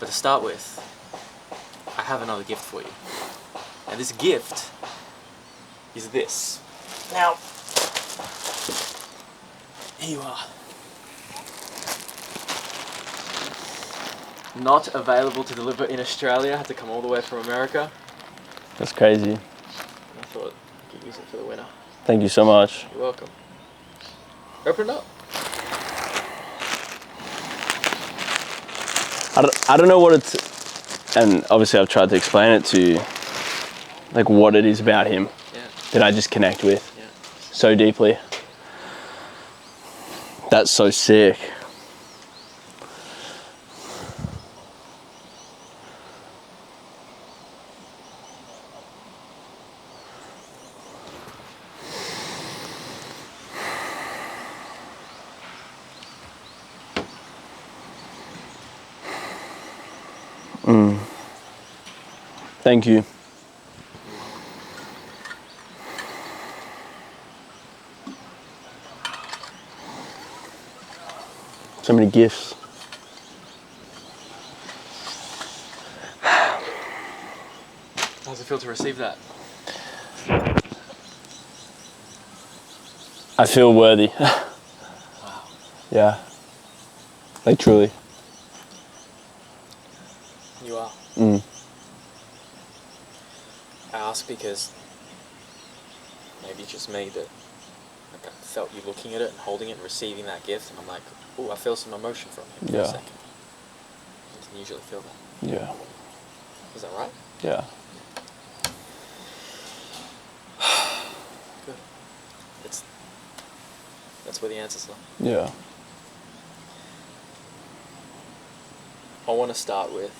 But to start with, I have another gift for you. And this gift is this. Now, here you are. Not available to deliver in Australia. I had to come all the way from America. That's crazy. I thought I could use it for the winter. Thank you so much. You're welcome. Open it up. I don't know what it's, and obviously I've tried to explain it to you, like what it is about him that I just connect with so deeply. That's so sick. Thank you. So many gifts. How does it feel to receive that? I feel worthy. Wow. Yeah. Like truly. You are. I ask because maybe it's just me that like I felt you looking at it and holding it and receiving that gift, and I'm like, oh, I feel some emotion from him for a second. I didn't usually feel that. Yeah. Is that right? Yeah. Good. That's where the answers lie. Yeah. I want to start with,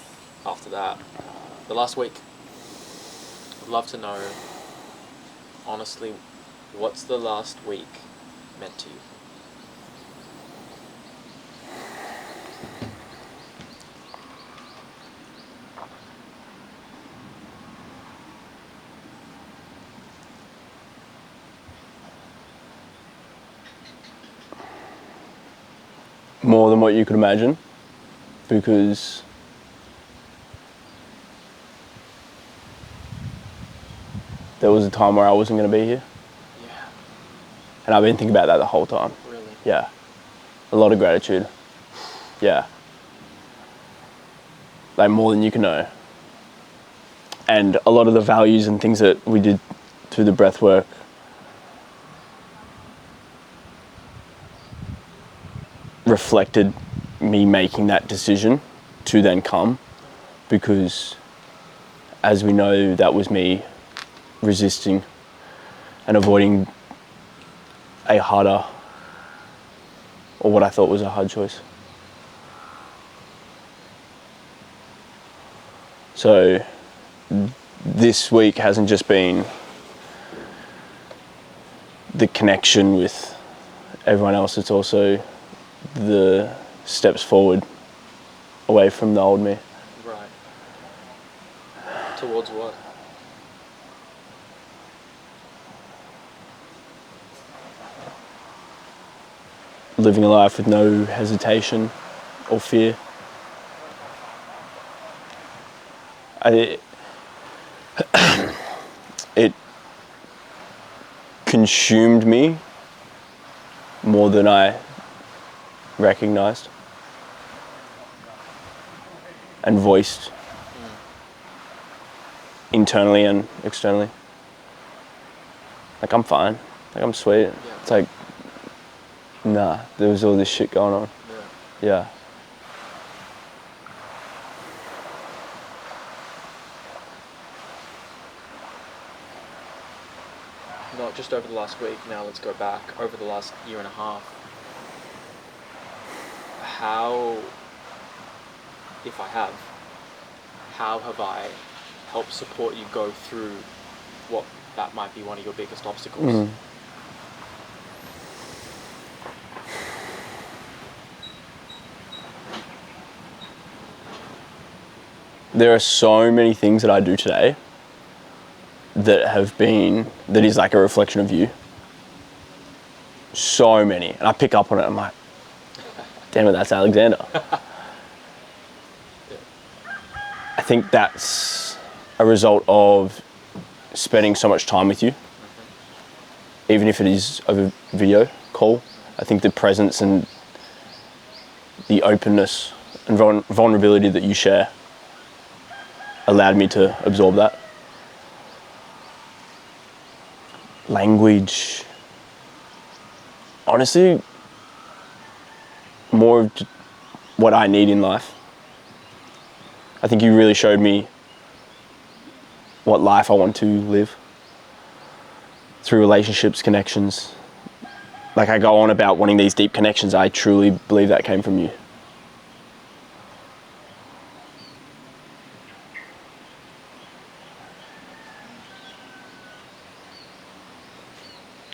after that, the last week. I'd love to know, honestly, what's the last week meant to you? More than what you could imagine, because there was a time where I wasn't going to be here. Yeah. And I've been thinking about that the whole time. Really? Yeah. A lot of gratitude. Yeah. Like more than you can know. And a lot of the values and things that we did through the breath work reflected me making that decision to then come, because as we know, that was me resisting and avoiding a harder, or what I thought was a hard choice. So this week hasn't just been the connection with everyone else, it's also the steps forward away from the old me. Right. Towards what? Living a life with no hesitation or fear. It consumed me more than I recognized and voiced internally and externally. Like, I'm fine. Like, I'm sweet. Yeah. It's like, nah, there was all this shit going on. Yeah. Not just over the last week, now let's go back over the last year and a half. How have I helped support you go through what that might be one of your biggest obstacles? There are so many things that I do today that is like a reflection of you. So many. And I pick up on it, I'm like, damn it, that's Alexander. I think that's a result of spending so much time with you, even if it is over video call. I think the presence and the openness and vulnerability that you share allowed me to absorb that. Language, honestly, more of what I need in life. I think you really showed me what life I want to live through relationships, connections. Like I go on about wanting these deep connections, I truly believe that came from you.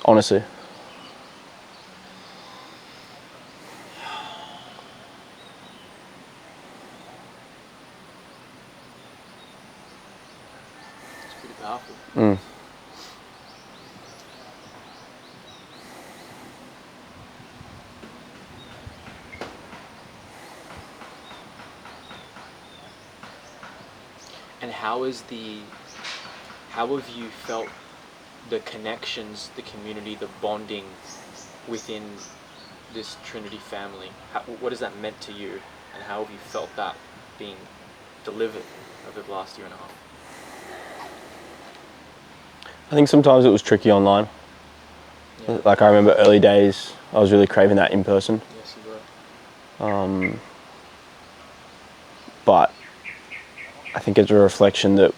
Honestly. It's pretty powerful. And how have you felt the connections, the community, the bonding within this Trinity family? What has that meant to you, and how have you felt that being delivered over the last year and a half? I think sometimes it was tricky online. Yeah. Like I remember early days, I was really craving that in person. Yes, you were. But I think it's a reflection that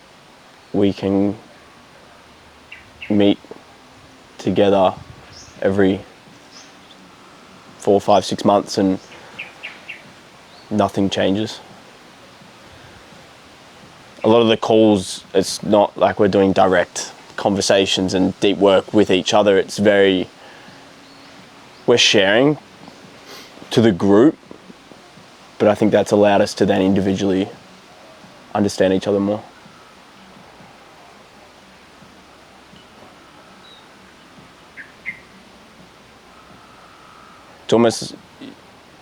we can meet together every 4, 5, 6 months and nothing changes. A lot of the calls, it's not like we're doing direct conversations and deep work with each other. It's we're sharing to the group, but I think that's allowed us to then individually understand each other more. It's almost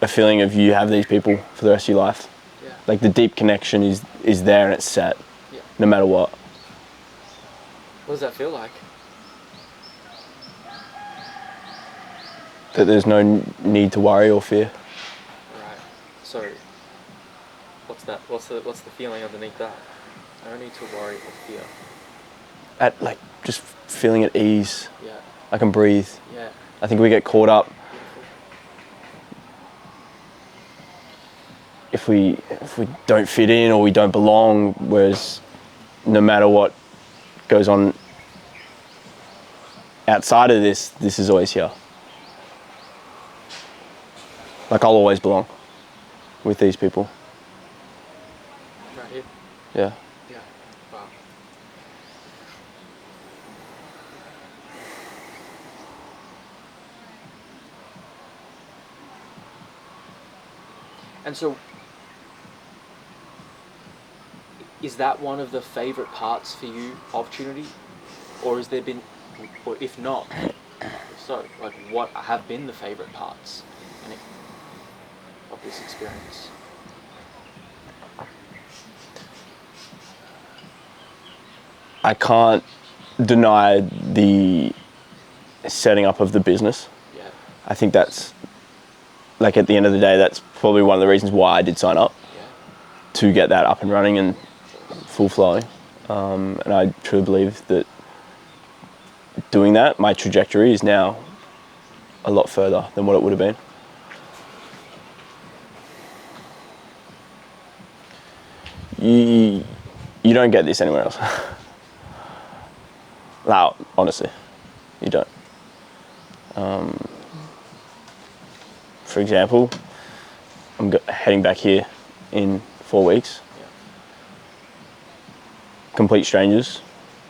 a feeling of you have these people for the rest of your life. Yeah. Like the deep connection is there and it's set, Yeah. no matter what. What does that feel like? That there's no need to worry or fear. Right. So, what's that? What's the feeling underneath that? No need to worry or fear. At like just feeling at ease. Yeah. I can breathe. Yeah. I think we get caught up Beautiful. if we don't fit in or we don't belong, whereas no matter what goes on outside of this is always here. Like I'll always belong with these people. Right here. Yeah. Yeah. Wow. And so, is that one of the favourite parts for you of Trinity? Or has there been, or if not, so, like, what have been the favourite parts of this experience? I can't deny the setting up of the business. Yeah. I think that's, like at the end of the day, that's probably one of the reasons why I did sign up, Yeah. to get that up and running and full flowing. And I truly believe that doing that, my trajectory is now a lot further than what it would have been. You don't get this anywhere else. No, honestly, you don't. For example, I'm heading back here in 4 weeks. Yeah. Complete strangers.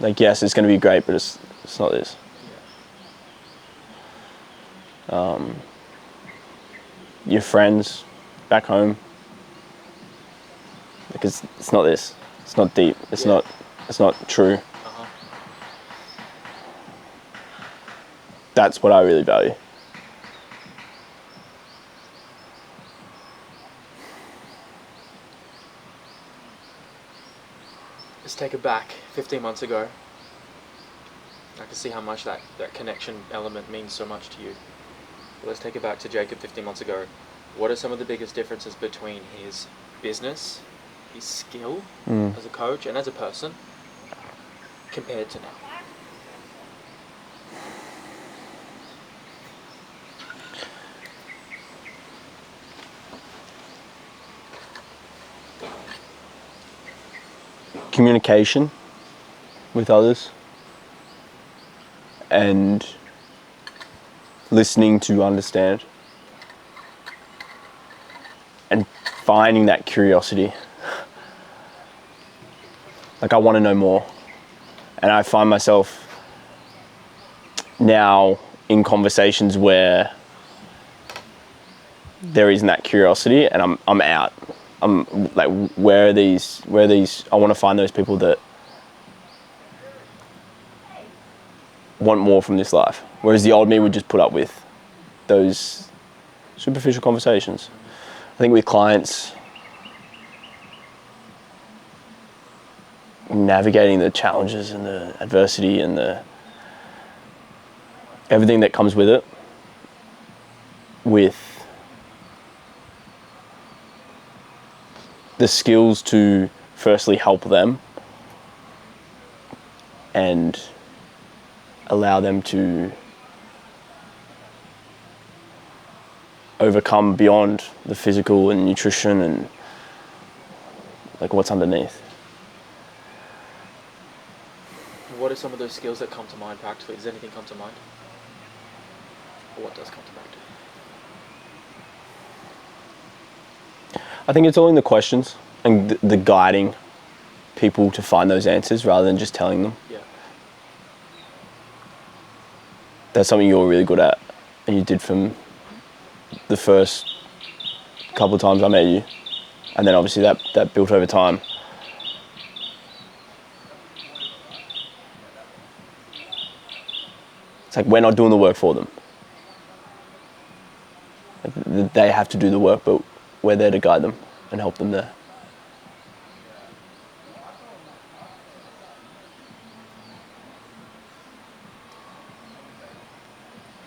Like, yes, it's going to be great, but it's not this. Yeah. Your friends back home. Because it's not this. It's not deep. It's Yeah. not true. Uh-huh. That's what I really value. let's take it back 15 months ago. I can see how much that connection element means so much to you. Let's take it back to Jacob 15 months ago. What are some of the biggest differences between his business, his skill as a coach and as a person, compared to now? Communication with others and listening to understand and finding that curiosity. Like, I want to know more, and I find myself now in conversations where there isn't that curiosity, and I'm out. I'm like, where are these, I want to find those people that want more from this life. Whereas the old me would just put up with those superficial conversations. I think with clients, navigating the challenges and the adversity and everything that comes with it, with the skills to firstly help them and allow them to overcome beyond the physical and nutrition and like what's underneath. What are some of those skills that come to mind practically? Does anything come to mind? Or what does come to mind? I think it's all in the questions and the guiding people to find those answers rather than just telling them. Yeah. That's something you're really good at, and you did from the first couple of times I met you, and then obviously that built over time. It's like we're not doing the work for them. Like, they have to do the work, but we're there to guide them and help them there.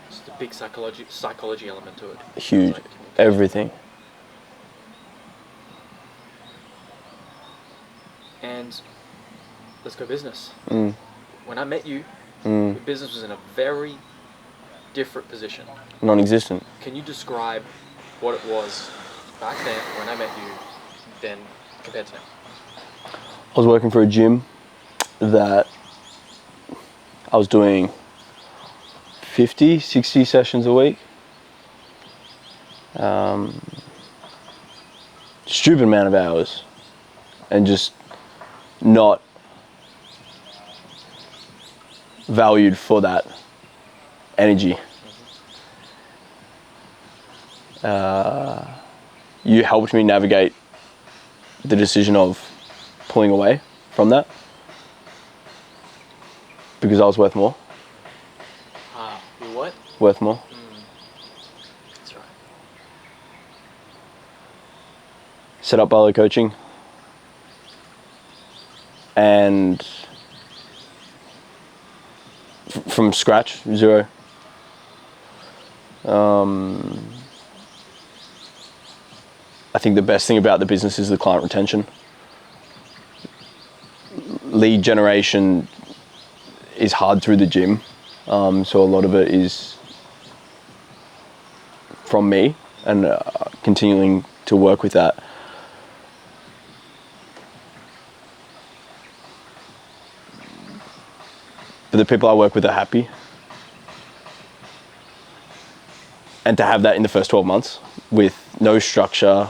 Just a big psychology element to it. Huge. Like Everything. And let's go business. Mm. When I met you, your business was in a very different position. Non-existent. Can you describe what it was back then when I met you, then compared to now? I was working for a gym that I was doing 50, 60 sessions a week. Stupid amount of hours, and just not valued for that energy. You helped me navigate the decision of pulling away from that because I was worth more. You what? Worth more. That's right. Set up Barlow coaching, and from scratch, zero. I think the best thing about the business is the client retention. Lead generation is hard through the gym, so a lot of it is from me and continuing to work with that. But the people I work with are happy. And to have that in the first 12 months with no structure,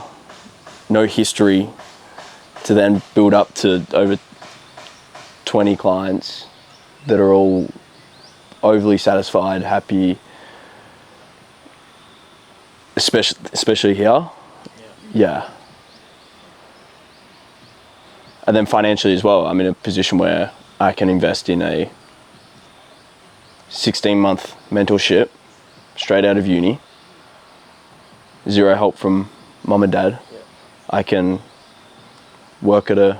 no history, to then build up to over 20 clients that are all overly satisfied, happy, especially here. Yeah. And then financially as well, I'm in a position where I can invest in a 16-month mentorship straight out of uni, zero help from mum and dad. Yeah. I can work at a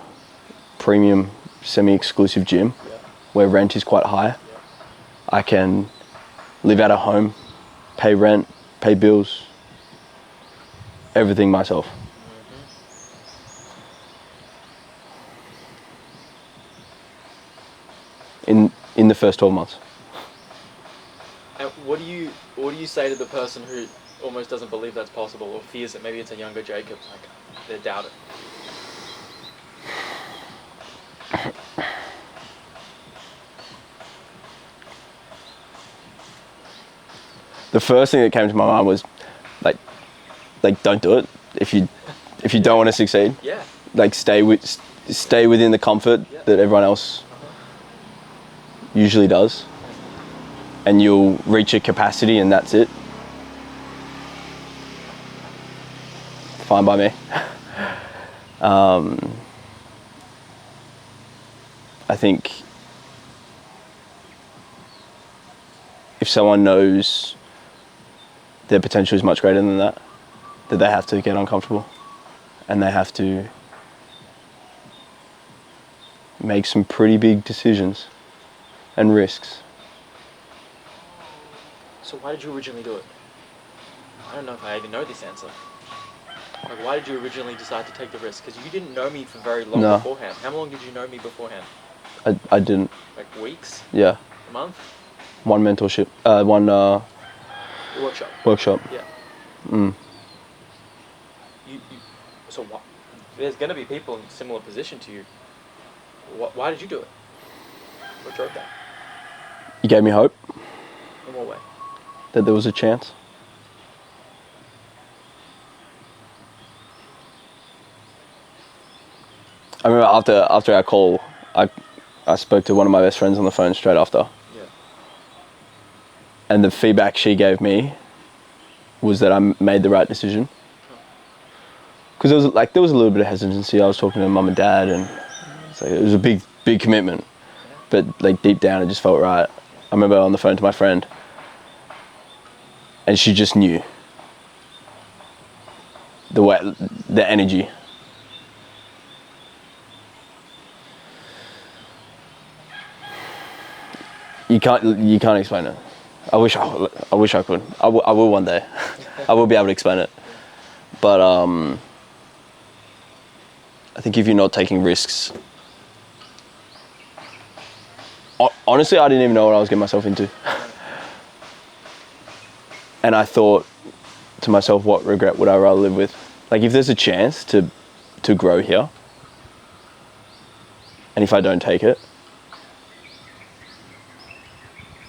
premium semi-exclusive gym Yeah. where rent is quite high. Yeah. I can live out of home, pay rent, pay bills, everything myself. In the first 12 months. And what do you say to the person who almost doesn't believe that's possible, or fears that maybe it's a younger Jacob, like they doubt it? The first thing that came to my mind was like don't do it if you don't want to succeed. Yeah. Like stay within the comfort that everyone else usually does, and you'll reach a capacity, and that's it. Fine by me. I think if someone knows their potential is much greater than that they have to get uncomfortable, and they have to make some pretty big decisions and risks. So why did you originally do it? I don't know if I even know this answer. Like, why did you originally decide to take the risk? Because you didn't know me for very long beforehand. How long did you know me beforehand? I didn't. Like weeks? Yeah. A month? One mentorship. One workshop. Yeah. Mm. So what? There's going to be people in a similar position to you. Why did you do it? What drove that? You gave me hope In what way? that there was a chance. I remember after our call, I spoke to one of my best friends on the phone straight after. Yeah. And the feedback she gave me was that I made the right decision. Because there was a little bit of hesitancy. I was talking to mum and dad, and it was a big commitment. But like deep down, it just felt right. I remember on the phone to my friend, and she just knew the energy. You can't explain it. I wish I could. I will one day. I will be able to explain it. But I think if you're not taking risks, honestly, I didn't even know what I was getting myself into. And I thought to myself, what regret would I rather live with? Like, if there's a chance to grow here, and if I don't take it,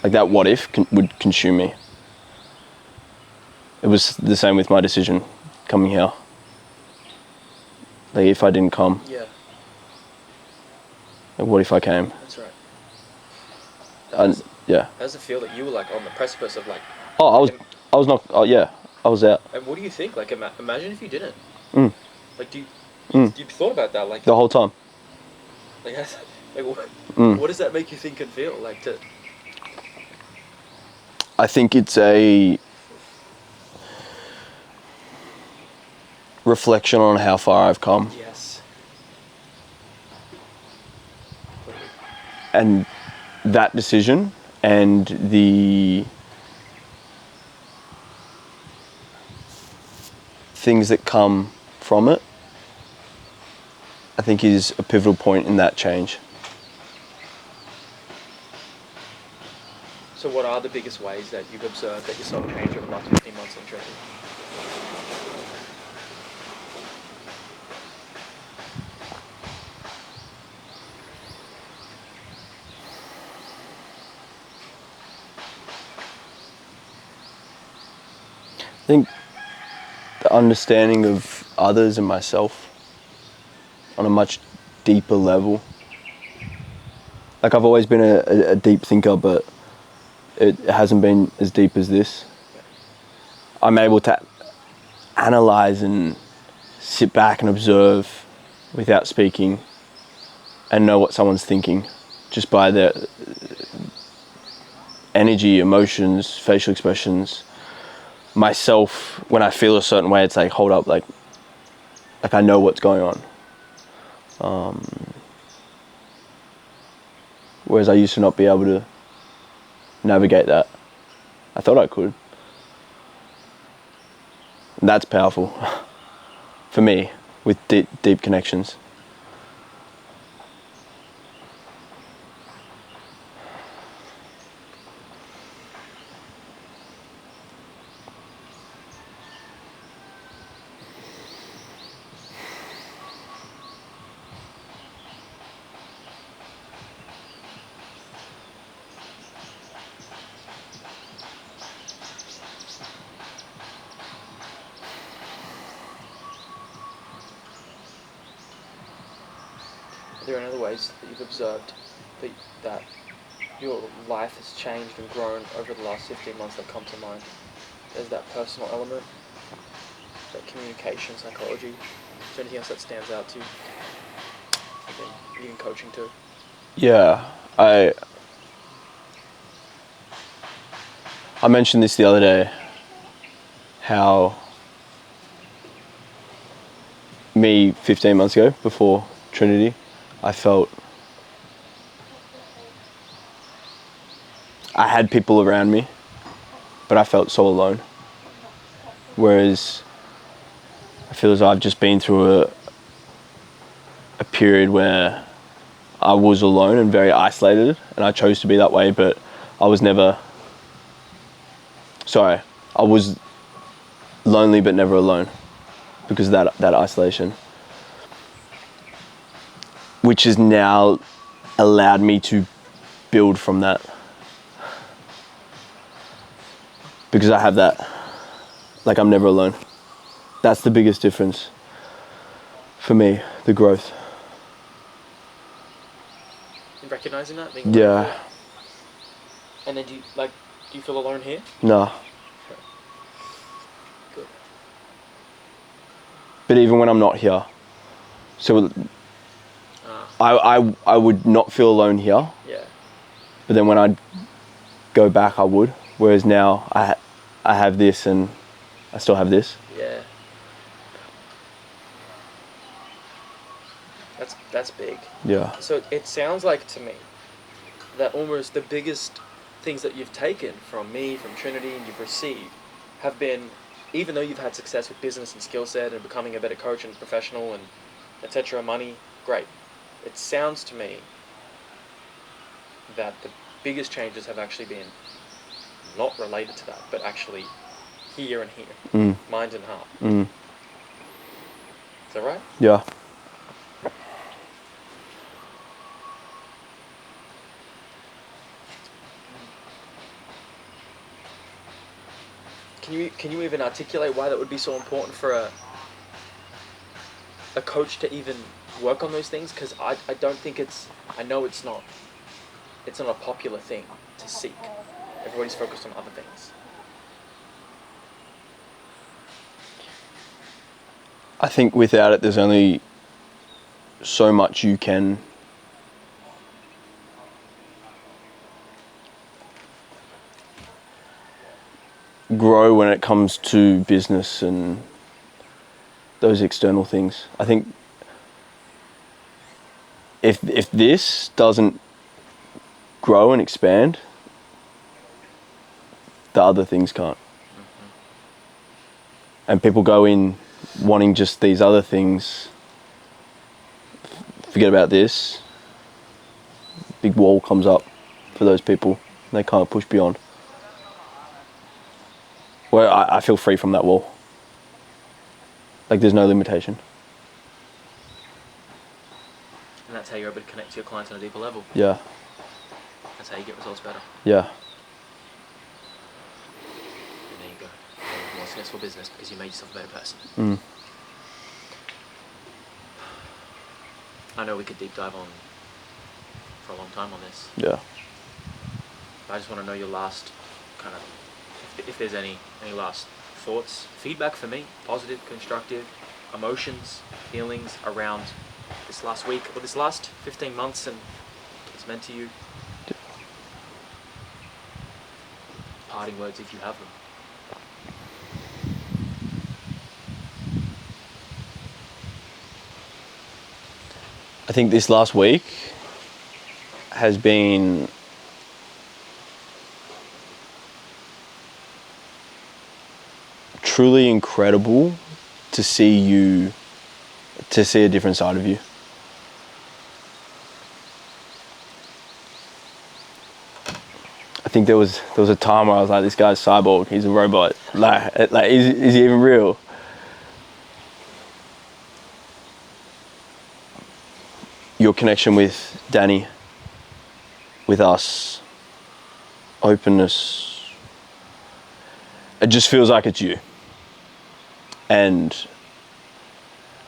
like that what if would consume me. It was the same with my decision coming here. Like, if I didn't come, Yeah. like, what if I came? That's right. Yeah. How does it feel that you were like on the precipice of like? Oh, I was not. Oh, yeah, I was out. And what do you think? Like, imagine if you didn't. Mm. Like, do you thought about that? Like The whole time. Like, what Mm. does that make you think and feel? Like to. I think it's a reflection on how far I've come. Yes. And that decision and the things that come from it, I think is a pivotal point in that change. So what are the biggest ways that you've observed that yourself changed over the last 15 months in Trinity? I think the understanding of others and myself on a much deeper level. Like, I've always been a deep thinker, but it hasn't been as deep as this. I'm able to analyze and sit back and observe without speaking and know what someone's thinking just by their energy, emotions, facial expressions. Myself, when I feel a certain way, it's like, hold up, like I know what's going on. whereas I used to not be able to navigate that. I thought I could. And that's powerful for me with deep connections. Are there any other ways that you've observed that your life has changed and grown over the last 15 months that come to mind? There's that personal element, that communication, psychology. Is there anything else that stands out to you? Even coaching too? Yeah, I mentioned this the other day, how me 15 months ago, before Trinity, I felt I had people around me, but I felt so alone. Whereas I feel as I've just been through a period where I was alone and very isolated, and I chose to be that way, but I was lonely but never alone because of that isolation, which has now allowed me to build from that. Because I have that, like I'm never alone. That's the biggest difference for me, the growth. Recognizing that? Yeah. And then do you feel alone here? No. Good. But even when I'm not here, so I would not feel alone here. Yeah. But then when I go back, I would. Whereas now I have this and I still have this. Yeah. That's big. Yeah. So it sounds like to me that almost the biggest things that you've taken from me, from Trinity, and you've received have been, even though you've had success with business and skill set and becoming a better coach and professional and etc., money, great. It sounds to me that the biggest changes have actually been not related to that, but actually here and here, mind and heart. Is that right? Yeah. Can you even articulate why that would be so important for a coach to even work on those things? Because I don't think I know it's not a popular thing to seek. Everybody's focused on other things. I think without it, there's only so much you can grow when it comes to business and those external things. I think if this doesn't grow and expand, the other things can't. And people go in wanting just these other things, forget about this, big wall comes up for those people, and they can't push beyond. Well, I feel free from that wall. Like there's no limitation. And that's how you're able to connect to your clients on a deeper level. Yeah. That's how you get results better. Yeah. And there you go. More successful business because you made yourself a better person. I know we could deep dive on for a long time on this. Yeah. But I just want to know your last kind of, if there's any last thoughts, feedback for me, positive, constructive, emotions, feelings around this last week or this last 15 months and what it's meant to you. Parting words if you have them. I think this last week has been truly incredible to see a different side of you. I think there was a time where I was like, this guy's cyborg, he's a robot. Like is he even real? Your connection with Danny, with us, openness, it just feels like it's you. And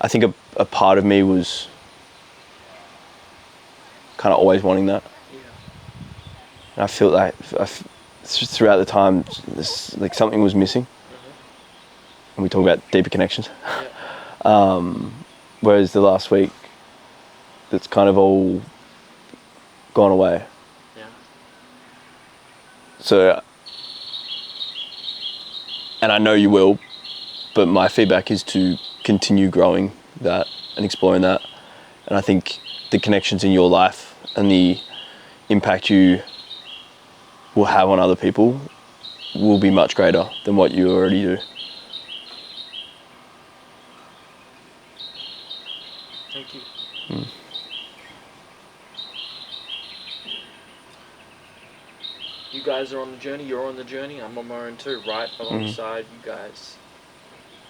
I think a part of me was kind of always wanting that. Yeah. And I feel like throughout the time, like something was missing. Mm-hmm. And we talk about deeper connections. Yeah. Whereas the last week, that's kind of all gone away. Yeah. So, and I know you will, but my feedback is to continue growing that and exploring that. And I think the connections in your life and the impact you will have on other people will be much greater than what you already do. Thank you. You guys are on the journey, you're on the journey, I'm on my own too, right alongside you guys.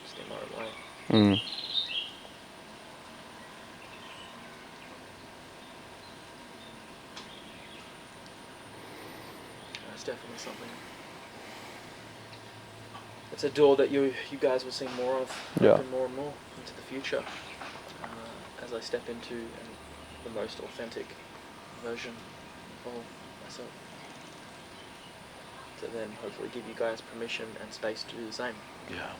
Just in my own way. That's definitely something. It's a door that you guys will see more of, open more and more into the future, as I step into the most authentic version of myself. To then hopefully give you guys permission and space to do the same. Yeah.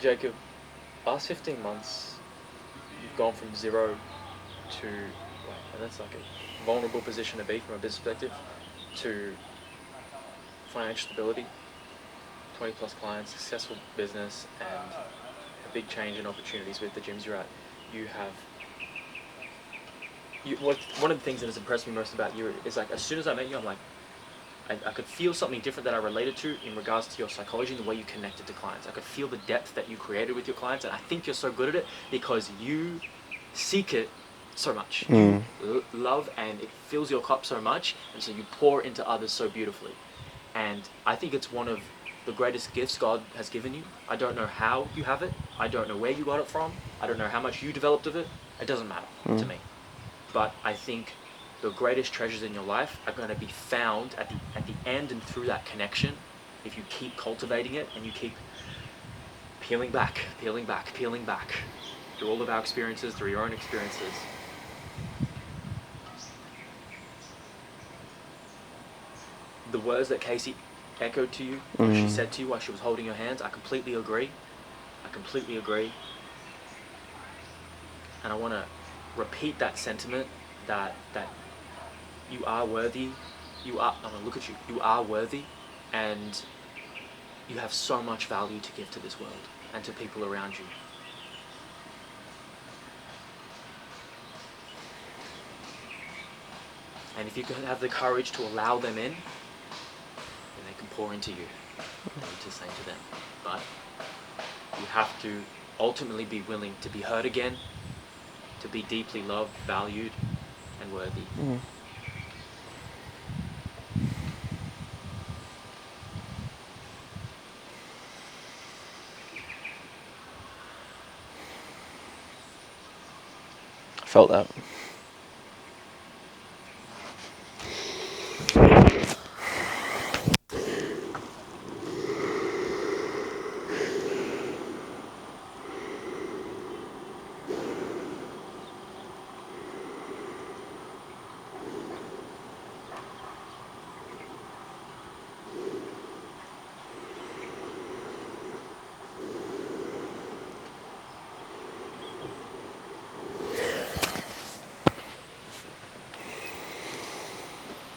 Jacob, last 15 months, you've gone from zero to, and that's like a vulnerable position to be from a business perspective, to financial stability, 20 plus clients, successful business, and a big change in opportunities with the gyms you're at. You have, one of the things that has impressed me most about you is like, as soon as I met you, I'm like, I could feel something different that I related to in regards to your psychology and the way you connected to clients. I could feel the depth that you created with your clients, and I think you're so good at it because you seek it so much. You love, and it fills your cup so much, and so you pour into others so beautifully. And I think it's one of the greatest gifts God has given you. I don't know how you have it. I don't know where you got it from. I don't know how much you developed of it. It doesn't matter to me. But I think the greatest treasures in your life are going to be found at the end and through that connection if you keep cultivating it and you keep peeling back through all of our experiences, through your own experiences. The words that Casey echoed to you, she said to you while she was holding your hands, I completely agree. And I want to repeat that sentiment that you are worthy. I'm going to look at you. You are worthy, and you have so much value to give to this world and to people around you. And if you can have the courage to allow them in, then they can pour into you. They need to say to them. But you have to ultimately be willing to be heard again, to be deeply loved, valued, and worthy. I felt that.